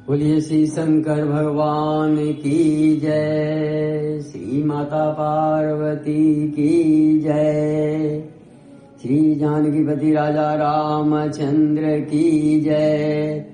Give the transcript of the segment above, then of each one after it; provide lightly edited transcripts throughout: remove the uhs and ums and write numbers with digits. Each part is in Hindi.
बोलिए श्री शंकर भगवान की जय, श्री माता पार्वती की जय, श्री जानकीपति राजा रामचंद्र की जय।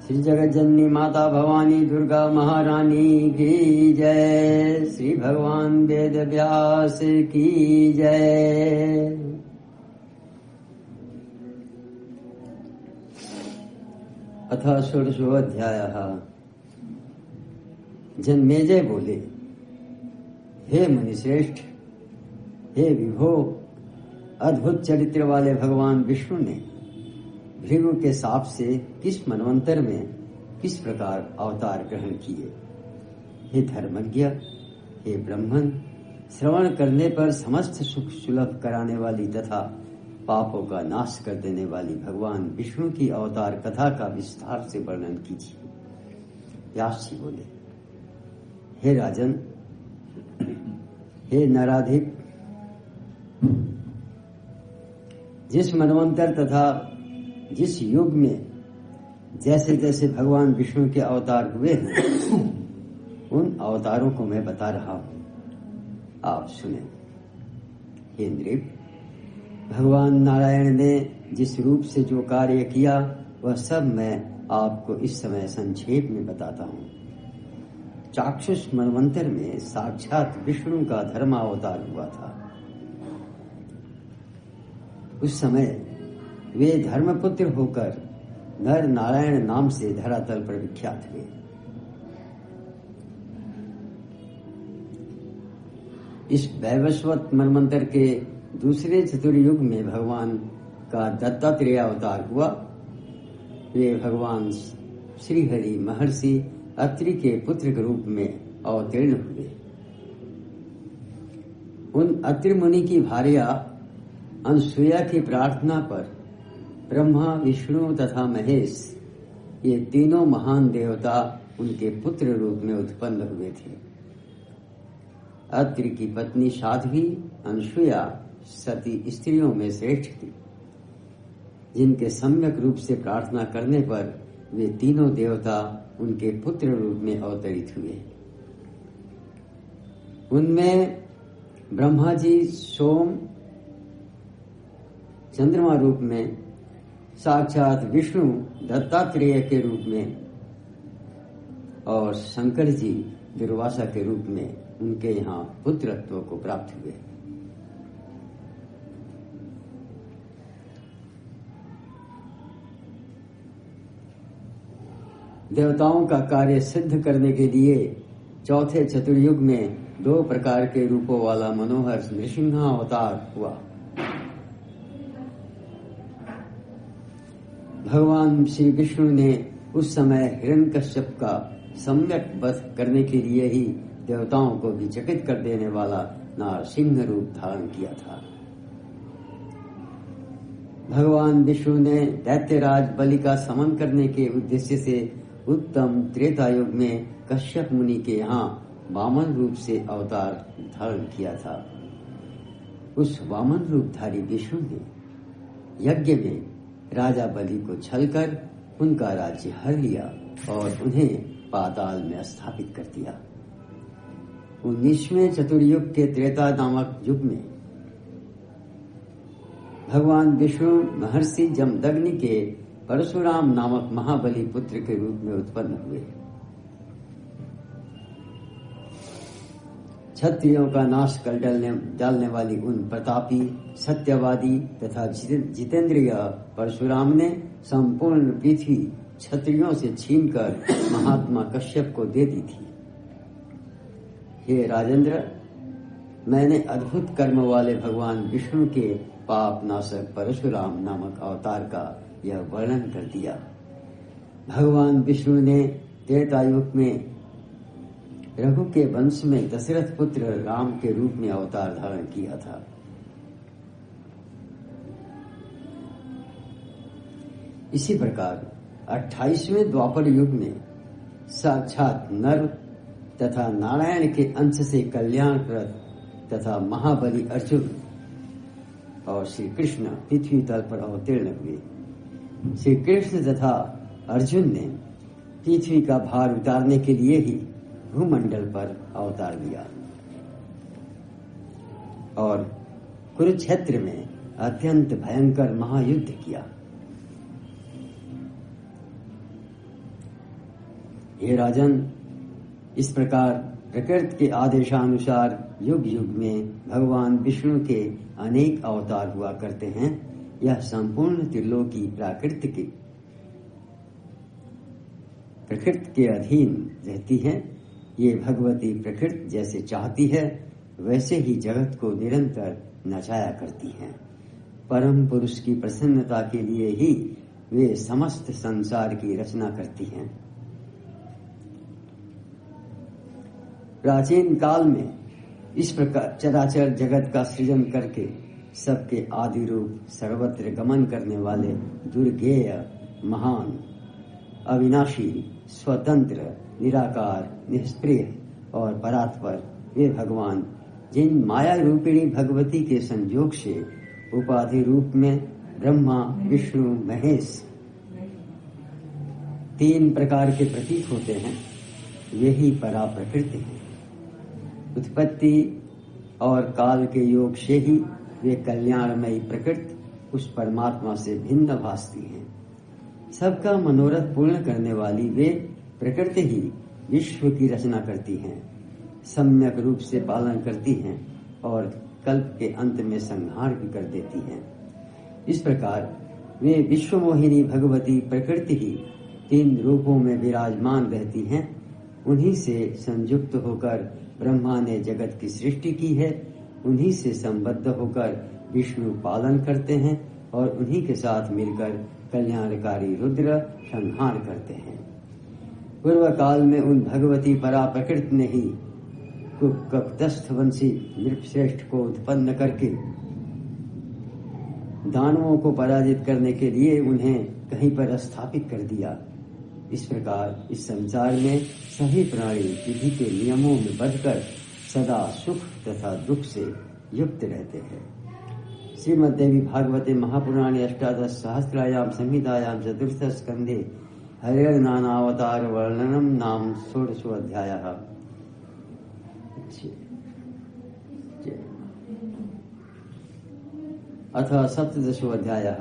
श्री जगत जननी माता भवानी दुर्गा महारानी की जय, श्री भगवान वेद व्यास की जय। अथ षोडशोऽध्यायः। जन्मेजय बोले, हे मुनिश्रेष्ठ, हे विभो, अद्भुत चरित्र वाले भगवान विष्णु ने भृगु के शाप से किस मनवंतर में किस प्रकार अवतार ग्रहण किए। हे धर्मज्ञ, हे ब्रह्मन, श्रवण करने पर समस्त सुख सुलभ कराने वाली तथा पापों का नाश कर देने वाली भगवान विष्णु की अवतार कथा का विस्तार से वर्णन कीजिए। व्यास जी बोले, हे राजन, हे नराधिप, जिस मनवंतर तथा जिस युग में जैसे जैसे भगवान विष्णु के अवतार हुए हैं उन अवतारों को मैं बता रहा हूं, आप सुने। हे नृप, भगवान नारायण ने जिस रूप से जो कार्य किया वह सब मैं आपको इस समय संक्षेप में बताता हूं। चाक्षुष मनवंतर में साक्षात विष्णु का धर्मावतार हुआ था। उस समय वे धर्मपुत्र होकर नर नारायण नाम से धरातल पर विख्यात हुए। इस वैवस्वत मनवंतर के दूसरे चतुर्युग में भगवान का दत्तात्रेय अवतार हुआ। वे भगवान श्रीहरि महर्षि अत्रि के पुत्र के रूप में अवतीर्ण हुए। उन अत्रि मुनि की भार्या अनसुया की प्रार्थना पर ब्रह्मा, विष्णु तथा महेश, ये तीनों महान देवता उनके पुत्र रूप में उत्पन्न हुए थे। अत्रि की पत्नी साध्वी अनसुया सती स्त्रियों में श्रेष्ठ थी, जिनके सम्यक रूप से प्रार्थना करने पर वे तीनों देवता उनके पुत्र रूप में अवतरित हुए। उनमें ब्रह्मा जी सोम चंद्रमा रूप में, साक्षात विष्णु दत्तात्रेय के रूप में और शंकर जी दुर्वासा के रूप में उनके यहाँ पुत्रत्व को प्राप्त हुए। देवताओं का कार्य सिद्ध करने के लिए चौथे चतुर्युग में 2 प्रकार के रूपों वाला मनोहर नृसिंहावतार हुआ। भगवान श्री विष्णु ने उस समय हिरण्यकश्यप का सम्यक वध करने के लिए ही देवताओं को भी चकित कर देने वाला नारसिंह रूप धारण किया था। भगवान विष्णु ने दैत्यराज बलि का समन करने के उद्देश्य से उत्तम त्रेता युग में कश्यप मुनि के यहाँ वामन रूप से अवतार धारण किया था। उस वामन रूपधारी विष्णु ने यज्ञ में राजा बलि को छलकर उनका राज्य हर लिया और उन्हें पाताल में स्थापित कर दिया। 19वें चतुर्युग के त्रेता नामक युग में भगवान विष्णु महर्षि जमदग्नि के परशुराम नामक महाबली पुत्र के रूप में उत्पन्न हुए। क्षत्रियों का नाश कर डालने वाली उन प्रतापी, सत्यवादी तथा जितेंद्रिय परशुराम ने संपूर्ण पृथ्वी क्षत्रियों से छीनकर महात्मा कश्यप को दे दी थी। हे राजेंद्र, मैंने अद्भुत कर्म वाले भगवान विष्णु के पाप नाशक परशुराम नामक अवतार का यह वर्णन कर दिया। भगवान विष्णु ने त्रेतायुग में रघु के वंश में दशरथ पुत्र राम के रूप में अवतार धारण किया था। इसी प्रकार 28वें द्वापर युग में साक्षात नर तथा नारायण के अंश से कल्याणप्रद तथा महाबली अर्जुन और श्री कृष्ण पृथ्वी तल पर अवतीर्ण हुए। श्री कृष्ण तथा अर्जुन ने पृथ्वी का भार उतारने के लिए ही भूमंडल पर अवतार लिया और कुरुक्षेत्र में अत्यंत भयंकर महायुद्ध किया। हे राजन, इस प्रकार प्रकृति के आदेशानुसार युग युग में भगवान विष्णु के अनेक अवतार हुआ करते हैं। यह संपूर्ण त्रिलोकी प्रकृति के अधीन रहती है। ये भगवती प्रकृति जैसे चाहती है वैसे ही जगत को निरंतर नचाया करती हैं। परम पुरुष की प्रसन्नता के लिए ही वे समस्त संसार की रचना करती हैं। प्राचीन काल में इस प्रकार चराचर जगत का सृजन करके सबके आदि रूप सर्वत्र गमन करने वाले दुर्गेय, महान, अविनाशी, स्वतंत्र, निराकार, निष्क्रिय और परात्पर वे भगवान जिन माया रूपिणी भगवती के संयोग से उपाधि रूप में ब्रह्मा, विष्णु, महेश तीन प्रकार के प्रतीक होते हैं, यही परा प्रकृति है। उत्पत्ति और काल के योग से ही वे कल्याणमयी प्रकृति उस परमात्मा से भिन्न भासती हैं। सबका मनोरथ पूर्ण करने वाली वे प्रकृति ही विश्व की रचना करती हैं, सम्यक रूप से पालन करती हैं और कल्प के अंत में संहार भी कर देती हैं। इस प्रकार वे विश्वमोहिनी भगवती प्रकृति ही तीन रूपों में विराजमान रहती हैं। उन्हीं से संयुक्त होकर ब्रह्मा ने जगत की सृष्टि की है, उन्हीं से संबद्ध होकर विष्णु पालन करते हैं और उन्हीं के साथ मिलकर कल्याणकारी रुद्र संहार करते हैं। पूर्व काल में उन भगवती परा प्रकृति ने ही कपतस्थ वंशी नृपश्रेष्ठ को उत्पन्न करके दानवों को पराजित करने के लिए उन्हें कहीं पर स्थापित कर दिया। इस प्रकार इस संसार में सभी प्राणी विधि के नियमों में बंधकर सदा सुख तथा दुख से युक्त रहते हैं। श्रीमद्देवी भागवते महापुराणे अष्टादश सहस्रायाम संहितायाम चतुर्थ स्कंधे हरेर नानावतार वर्णनम नाम षोडशो अध्यायः। अथ सप्तदशो अध्यायः।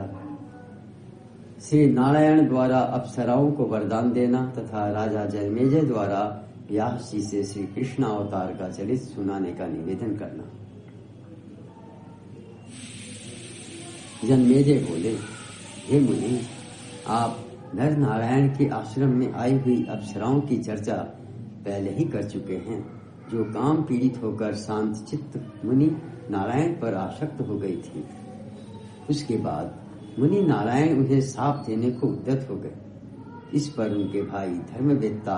श्री नारायण द्वारा अप्सराओं को वरदान देना तथा राजा जनमेजय द्वारा व्यास जी से श्री कृष्ण अवतार का चरित्र सुनाने का निवेदन करना। जनमेजय बोले, हे मुनि, आप नर नारायण के आश्रम में आई हुई अप्सराओं की चर्चा पहले ही कर चुके हैं, जो काम पीड़ित होकर शांत चित्त मुनि नारायण पर आसक्त हो गई थी। उसके बाद मुनि नारायण उन्हें साप देने को उद्यत हो गए। इस पर उनके भाई धर्मवेत्ता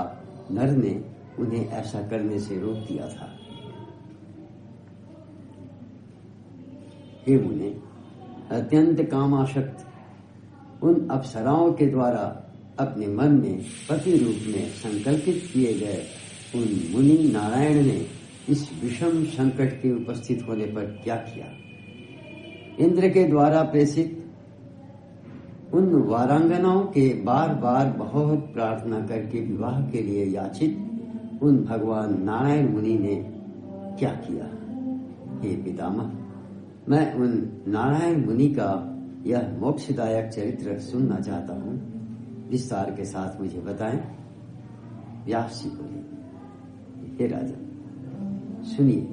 नर ने उन्हें ऐसा करने से रोक दिया था। हे मुने, अत्यंत कामासक्त उन अप्सराओं के द्वारा अपने मन में पति रूप में संकल्पित किए गए उन मुनि नारायण ने इस विषम संकट के उपस्थित होने पर क्या किया? इंद्र के द्वारा प्रेषित उन वारांगनाओं के बार बार बहुत प्रार्थना करके विवाह के लिए याचित उन भगवान नारायण मुनि ने क्या किया? हे पितामह, मैं उन नारायण मुनि का यह मोक्षदायक चरित्र सुनना चाहता हूँ, विस्तार के साथ मुझे बताएं। व्यास जी बोले, हे राजन, सुनिए,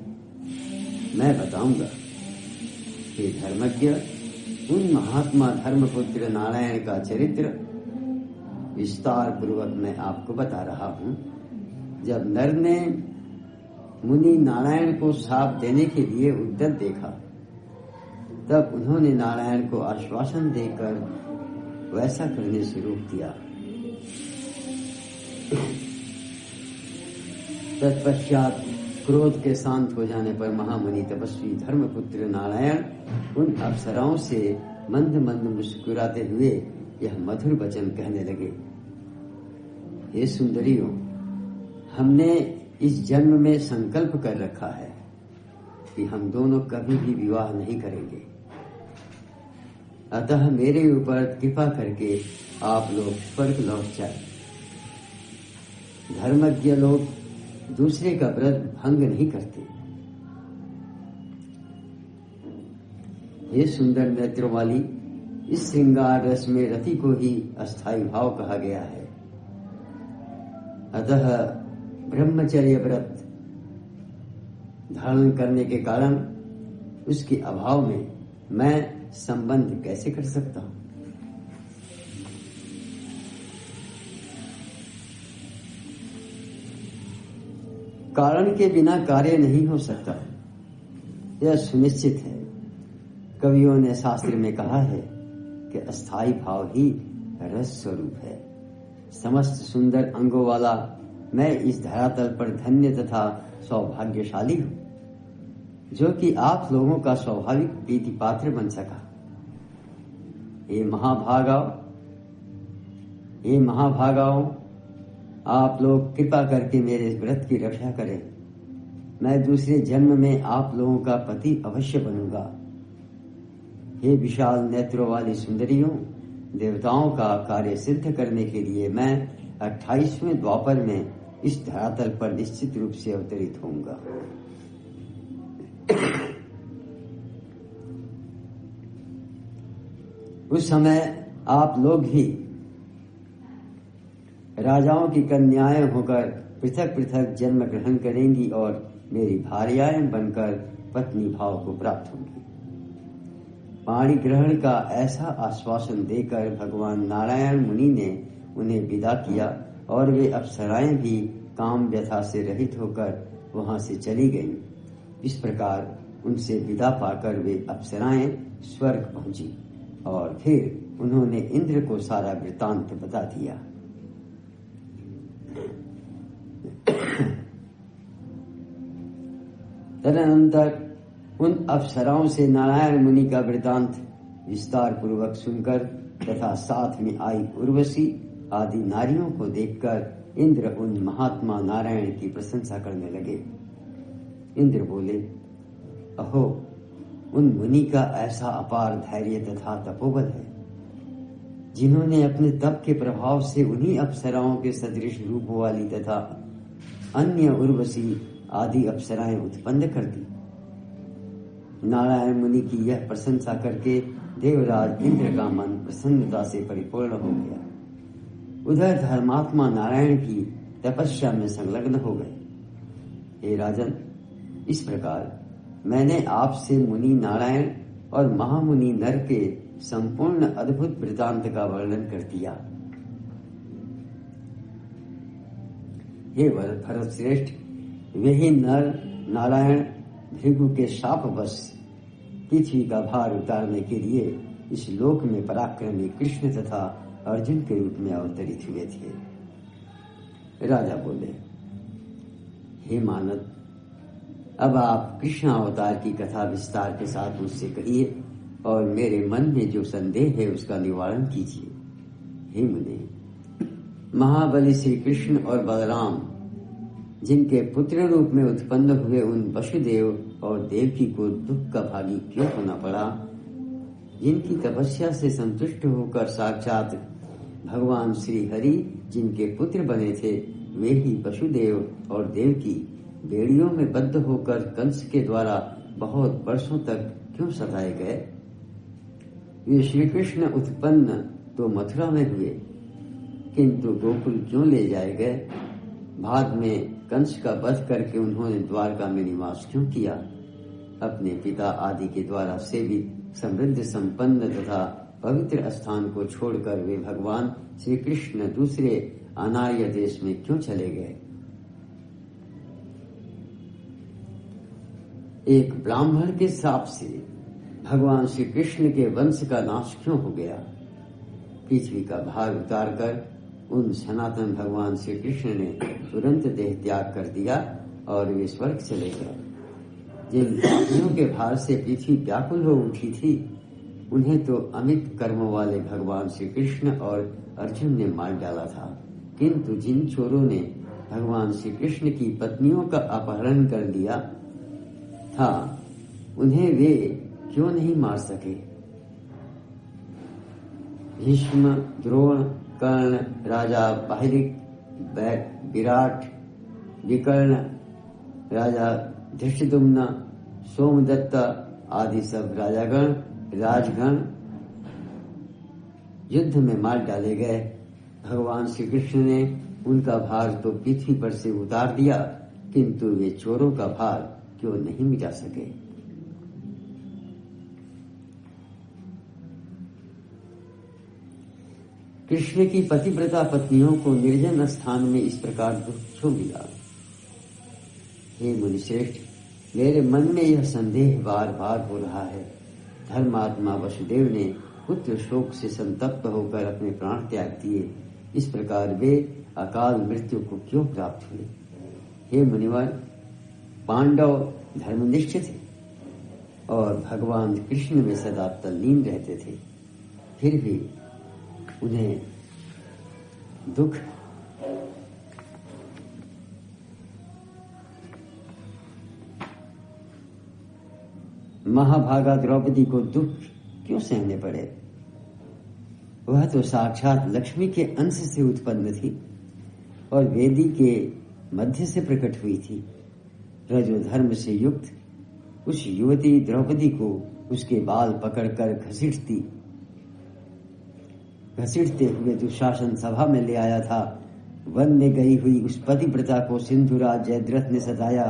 मैं बताऊंगा। हे धर्मज्ञ, उन महात्मा धर्मपुत्र नारायण का चरित्र विस्तार पूर्वक मैं आपको बता रहा हूँ। जब नर ने मुनि नारायण को शाप देने के लिए उद्यत देखा, तब उन्होंने नारायण को आश्वासन देकर वैसा करने से रोक दिया। तत्पश्चात क्रोध के शांत हो जाने पर महामुनि तपस्वी धर्मपुत्र नारायण उन अप्सराओं से मंद मंद मुस्कुराते हुए यह मधुर वचन कहने लगे, हे सुंदरियों, हमने इस जन्म में संकल्प कर रखा है कि हम दोनों कभी भी विवाह नहीं करेंगे। अतः मेरे ऊपर कृपा करके आप लोग स्वर्ग लौट जाए। धर्मज्ञ लोग दूसरे का व्रत भंग नहीं करते। ये सुंदर नेत्रों वाली, इस श्रृंगार रस में रति को ही अस्थाई भाव कहा गया है। अतः ब्रह्मचर्य व्रत धारण करने के कारण उसके अभाव में मैं संबंध कैसे कर सकता हूं? कारण के बिना कार्य नहीं हो सकता, यह सुनिश्चित है। कवियों ने शास्त्र में कहा है कि अस्थाई भाव ही रस स्वरूप है। समस्त सुंदर अंगों वाला मैं इस धरातल पर धन्य तथा सौभाग्यशाली हूं, जो कि आप लोगों का स्वाभाविक प्रीति पात्र बन सका। ये महाभागाओं, आप लोग कृपा करके मेरे व्रत की रक्षा करें। मैं दूसरे जन्म में आप लोगों का पति अवश्य बनूंगा। हे विशाल नेत्रों वाली सुंदरियों, देवताओं का कार्य सिद्ध करने के लिए मैं 28वें द्वापर में इस धरातल पर निश्चित रूप से अवतरित होऊंगा। उस समय आप लोग ही राजाओं की कन्याएं होकर पृथक पृथक जन्म ग्रहण करेंगी और मेरी भार्याएं बनकर पत्नी भाव को प्राप्त होंगी। पाणी ग्रहण का ऐसा आश्वासन देकर भगवान नारायण मुनि ने उन्हें विदा किया और वे अप्सराएं भी काम व्यथा से रहित होकर वहां से चली गईं। इस प्रकार उनसे विदा पाकर वे अप्सराएं स्वर्ग पहुंची और फिर उन्होंने इंद्र को सारा वृतांत बता दिया। तदनंतर उन अप्सराओं से नारायण मुनि का वृतांत विस्तार पूर्वक सुनकर तथा साथ में आई उर्वशी आदि नारियों को देखकर इंद्र उन महात्मा नारायण की प्रशंसा करने लगे। इंद्र बोले, अहो, उन मुनि का ऐसा अपार धैर्य तथा तपोबल है, जिन्होंने अपने तप के प्रभाव से उन्हीं अप्सराओं के सदृश रूप वाली तथा अन्य उर्वशी आदि अप्सराएं उत्पन्न कर दी। नारायण मुनि की यह प्रशंसा करके देवराज इंद्र का मन प्रसन्नता से परिपूर्ण हो गया। उधर धर्मात्मा नारायण भी तपस्या में संलग्न हो गए। हे राजन, इस प्रकार मैंने आपसे मुनि नारायण और महामुनि नर के संपूर्ण अद्भुत वृतांत का वर्णन कर दिया। हे भरत श्रेष्ठ, वे ही नर नारायण भृगु के शापवश पृथ्वी का भार उतारने के लिए इस लोक में पराक्रमी कृष्ण तथा अर्जुन के रूप में अवतरित हुए थे। राजा बोले, हे मानद, अब आप कृष्ण अवतार की कथा विस्तार के साथ मुझसे कहिए और मेरे मन में जो संदेह है उसका निवारण कीजिए। हे मुने, महाबली श्री कृष्ण और बलराम जिनके पुत्र रूप में उत्पन्न हुए उन वसुदेव और देवकी को दुख का भागी क्यों होना पड़ा? जिनकी तपस्या से संतुष्ट होकर साक्षात भगवान श्री हरि जिनके पुत्र बने थे, वे ही वसुदेव और देवकी बेड़ियों में बद्ध होकर कंस के द्वारा बहुत वर्षों तक क्यों सताए गए? वे श्री कृष्ण उत्पन्न तो मथुरा में हुए, किंतु गोकुल क्यों ले जाए गए? बाद में कंस का वध करके उन्होंने द्वारका में निवास क्यों किया? अपने पिता आदि के द्वारा सेवित समृद्ध संपन्न तथा पवित्र स्थान को छोड़कर वे भगवान श्री कृष्ण दूसरे अनार्य देश में क्यों चले गए? एक ब्राह्मण के शाप से भगवान श्री कृष्ण के वंश का नाश क्यों हो गया? पृथ्वी का भार उतारकर उन सनातन भगवान श्री कृष्ण ने तुरंत देह त्याग कर दिया और वे स्वर्ग चले गए। जिन पापियों के भार से पृथ्वी व्याकुल हो उठी थी, उन्हें तो अमित कर्मों वाले भगवान श्री कृष्ण और अर्जुन ने मार डाला था, किंतु जिन चोरों ने भगवान श्री कृष्ण की पत्नियों का अपहरण कर लिया था, उन्हें वे क्यों नहीं मार सके? भीष्म, द्रोण, कर्ण, राजा बाहिलिक, विराट, विकर्ण, राजा धृष्टद्युम्न, सोमदत्त आदि सब राजगण युद्ध में मार डाले गए। भगवान श्री कृष्ण ने उनका भार तो पृथ्वी पर से उतार दिया, किंतु वे चोरों का भार क्यों नहीं मिटा सके? कृष्ण की पतिव्रता पत्नियों को निर्जन स्थान में इस प्रकार दुख क्यों मिला? हे मुनिश्रेष्ठ, मेरे मन में यह संदेह बार बार हो रहा है। धर्मात्मा वसुदेव ने पुत्र शोक से संतप्त होकर अपने प्राण त्याग दिए, इस प्रकार वे अकाल मृत्यु को क्यों प्राप्त हुए? हे मुनिवर, पांडव धर्मनिष्ठ थे और भगवान कृष्ण में सदा तल्लीन रहते थे, फिर भी उन्हें दुख महाभागा द्रौपदी को दुख क्यों सहने पड़े? वह तो साक्षात लक्ष्मी के अंश से उत्पन्न थी और वेदी के मध्य से प्रकट हुई थी। रजो धर्म से युक्त उस युवती द्रौपदी को उसके बाल पकड़कर घसीटते हुए दुशासन सभा में ले आया था। वन में गई हुई उस पतिव्रता को सिंधुराज जयद्रथ ने सताया।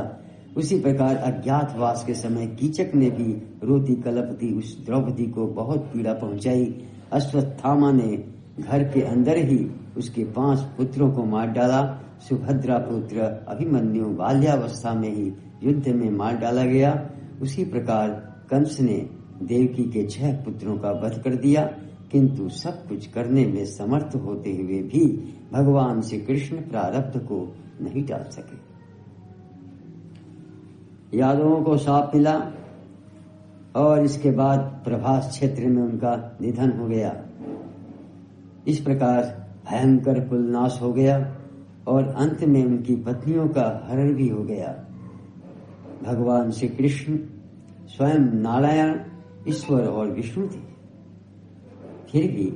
उसी प्रकार अज्ञातवास के समय कीचक ने भी रोती कलपती उस द्रौपदी को बहुत पीड़ा पहुंचाई। अश्वत्थामा ने घर के अंदर ही उसके 5 पुत्रों को मार डाला। सुभद्रा पुत्र अभिमन्यु बाल्यावस्था में ही युद्ध में मार डाला गया। उसी प्रकार कंस ने देवकी के 6 पुत्रों का वध कर दिया, किंतु सब कुछ करने में समर्थ होते हुए भी भगवान श्री कृष्ण प्रारब्ध को नहीं टाल सके। यादवों को शाप मिला और इसके बाद प्रभास क्षेत्र में उनका निधन हो गया। इस प्रकार भयंकर कुलनाश हो गया और अंत में उनकी पत्नियों का हरण भी हो गया। भगवान श्री कृष्ण स्वयं नारायण, ईश्वर और विष्णु थे, फिर भी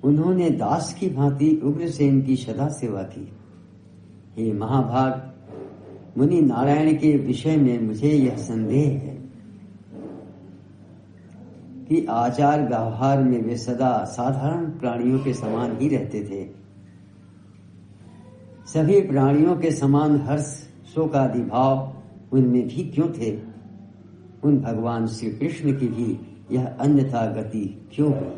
उन्होंने दास की भांति उग्रसेन की सदा सेवा की। हे महाभाग, मुनि नारायण के विषय में मुझे यह संदेह है कि आचार व्यवहार में वे सदा साधारण प्राणियों के समान ही रहते थे। सभी प्राणियों के समान हर्ष, शोक आदि भाव उनमें भी क्यों थे? उन भगवान श्री कृष्ण की भी यह अन्यथा गति क्यों हुई?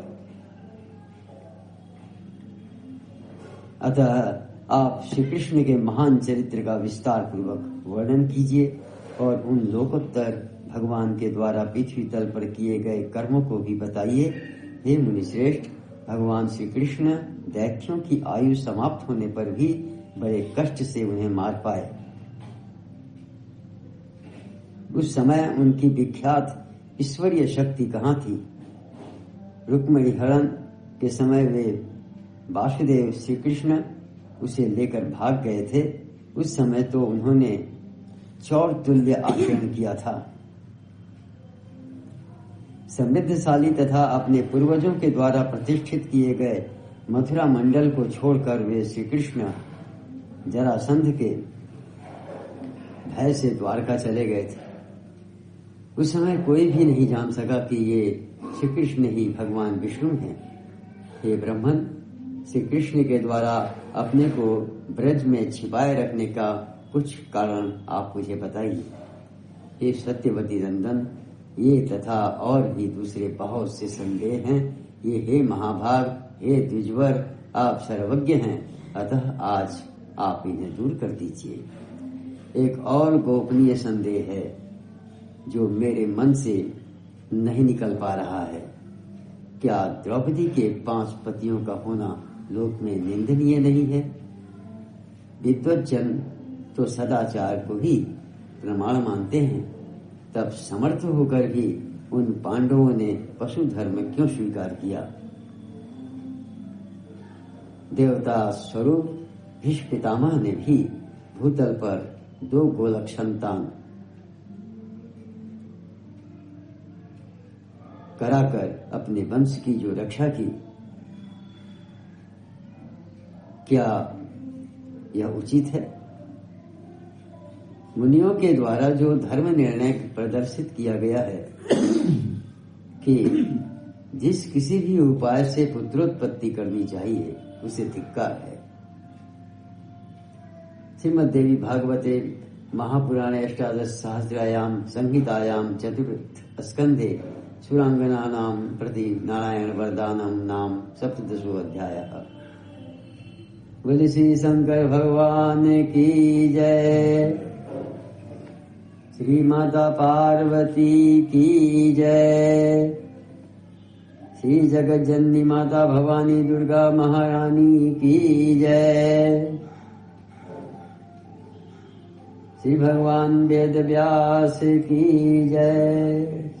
अतः आप श्री कृष्ण के महान चरित्र का विस्तार पूर्वक वर्णन कीजिए और उन लोकोत्तर भगवान के द्वारा पृथ्वी तल पर किए गए कर्मों को भी बताइए। हे मुनिश्रेष्ठ, भगवान श्री कृष्ण दैत्यों की आयु समाप्त होने पर भी बड़े कष्ट से उन्हें मार पाए। उस समय उनकी विख्यात ईश्वरीय शक्ति कहाँ थी? रुक्मिणी हरण के समय वे वासुदेव श्री कृष्ण उसे लेकर भाग गए थे। उस समय तो उन्होंने चौर तुल्य आचरण किया था। समृद्धशाली तथा अपने पूर्वजों के द्वारा प्रतिष्ठित किए गए मथुरा मंडल को छोड़कर वे श्री कृष्ण जरासंध के भय से द्वारका चले गए थे। उस समय कोई भी नहीं जान सका कि ये श्री कृष्ण ही भगवान विष्णु हैं। हे ब्रह्मन, श्री कृष्ण के द्वारा अपने को ब्रज में छिपाए रखने का कुछ कारण आप मुझे बताइए। हे सत्यवती नंदन, ये तथा और भी दूसरे बहुत से संदेह हैं। ये हे महाभाग, हे द्विजवर, आप सर्वज्ञ हैं, अतः आज आप इन्हें दूर कर दीजिए। एक और गोपनीय संदेह है जो मेरे मन से नहीं निकल पा रहा है। क्या द्रौपदी के 5 पतियों का होना लोक में निंदनीय नहीं है? विद्वज्जन तो सदाचार को ही प्रमाण मानते हैं, तब समर्थ होकर भी उन पांडवों ने पशु धर्म क्यों स्वीकार किया? देवता स्वरूप भीष्म पितामह ने भी भूतल पर 2 गोलक संतान कराकर अपने वंश की जो रक्षा की, क्या यह उचित है? मुनियों के द्वारा जो धर्म निर्णय प्रदर्शित किया गया है कि जिस किसी भी उपाय से पुत्रोत्पत्ति करनी चाहिए उसे धिक्कार है। श्रीमद्देवी भागवते महापुराणे अष्टादश सहस्रायाम संहितायाम चतुर्थ स्कंधे सुरांगनानां प्रति नारायण वरदानम नाम सप्तदशो अध्यायः। बोले श्री शंकर भगवान की जय, श्री माता पार्वती की जय, श्री जगत जननी माता भवानी दुर्गा महारानी की जय, श्री भगवान वेद व्यास की जय।